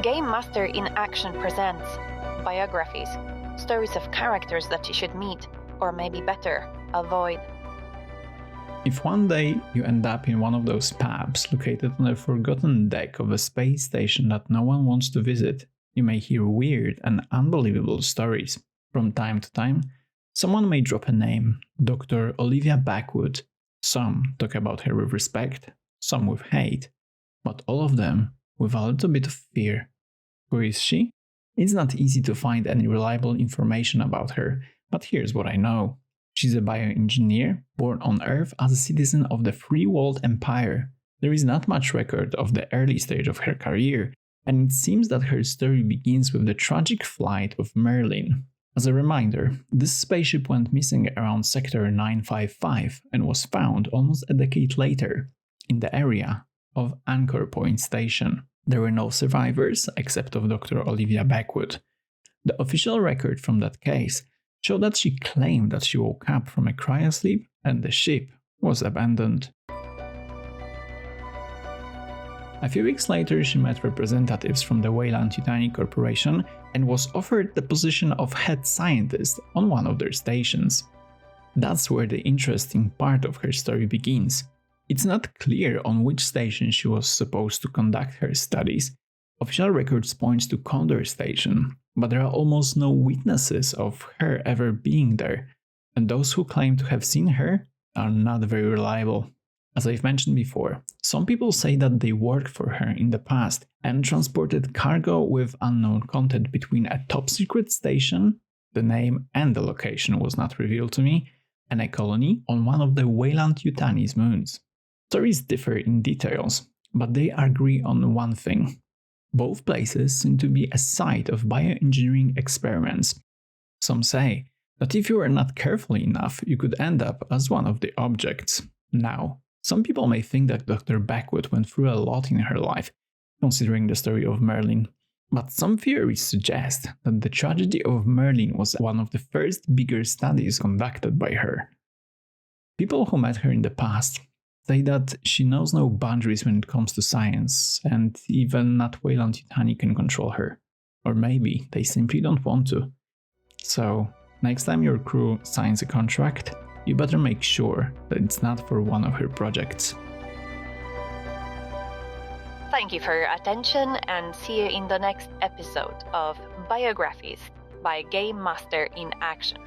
Game Master in Action presents Biographies, stories of characters that you should meet, or maybe better, avoid. If one day you end up in one of those pubs located on a forgotten deck of a space station that no one wants to visit, you may hear weird and unbelievable stories. From time to time, someone may drop a name, Dr. Olivia Backwood. Some talk about her with respect, some with hate, but all of them with a little bit of fear. Who is she? It's not easy to find any reliable information about her, but here's what I know. She's a bioengineer, born on Earth as a citizen of the Free World Empire. There is not much record of the early stage of her career, and it seems that her story begins with the tragic flight of Merlin. As a reminder, this spaceship went missing around Sector 955 and was found almost a decade later, in the area of Anchor Point Station. There were no survivors except of Dr. Olivia Backwood. The official record from that case showed that she claimed that she woke up from a cryosleep and the ship was abandoned. A few weeks later, she met representatives from the Weyland-Yutani Corporation and was offered the position of head scientist on one of their stations. That's where the interesting part of her story begins. It's not clear on which station she was supposed to conduct her studies. Official records point to Condor Station, but there are almost no witnesses of her ever being there, and those who claim to have seen her are not very reliable. As I've mentioned before, some people say that they worked for her in the past and transported cargo with unknown content between a top-secret station, the name and the location was not revealed to me, and a colony on one of the Weyland-Yutani's moons. Stories differ in details, but they agree on one thing. Both places seem to be a site of bioengineering experiments. Some say that if you were not careful enough, you could end up as one of the objects. Now, some people may think that Dr. Backwood went through a lot in her life, considering the story of Merlin, but some theories suggest that the tragedy of Merlin was one of the first bigger studies conducted by her. People who met her in the past say that she knows no boundaries when it comes to science, and even not Weyland-Yutani can control her. Or maybe they simply don't want to. So, next time your crew signs a contract, you better make sure that it's not for one of her projects. Thank you for your attention, and see you in the next episode of Biographies by Game Master in Action.